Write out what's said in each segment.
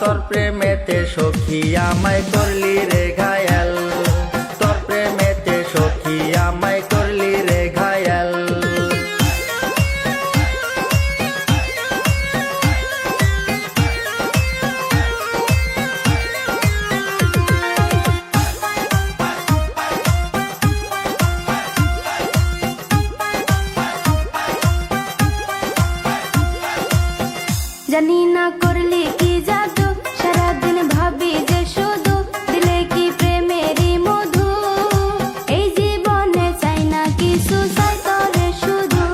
তোর প্রেমেতে সখী আমায় করলি রে ঘায়াল, তোর প্রেমেতে সখী আমায় করলি রে ঘায়াল। জানি না করলি কি জাদু, সারাদিন ভাবি যে শুধু দিলে কি প্রেমেরই মধু। এই জীবনে চাই না কিছু, চাই তোরে শুধু,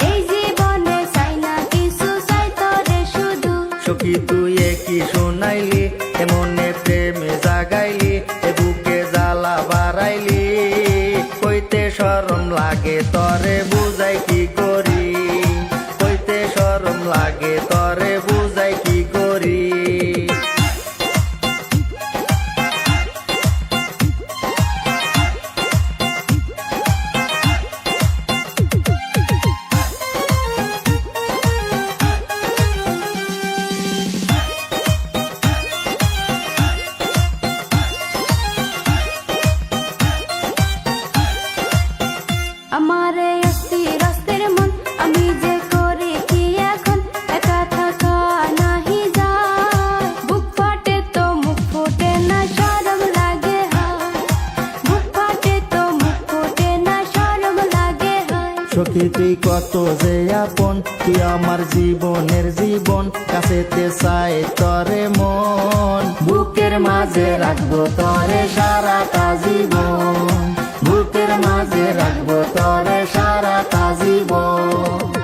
এই জীবনে চাই না কিছু, চাই তোরে শুধু। সখী তুই কি শোনাইলি, এমনে প্রেমে জাগাইলি, এ বুকে জ্বালা বাড়াইলি, কইতে শরম লাগে তরে বুঝাই কি করি, কইতে শরম লাগে তরে বুঝাই কি করি। আমারে অস্থির অস্থির মন, আমি যে করি কি এখন, একা থাকা নাহি যায়। বুক ফাটে তো মুখ ফোটে না, শরম লাগে হায়, বুক ফাটে তো মুখ ফোটে না, শরম লাগে হায়। সখী তুই কত যে আপন, তুই আমার জীবনের জীবন, কাছেতে চাই তরে মন, বুকের মাঝে রাখবো তরে সারাটা জীবন, বুকের মাঝে রাখবো তরে সারাটা জীবন।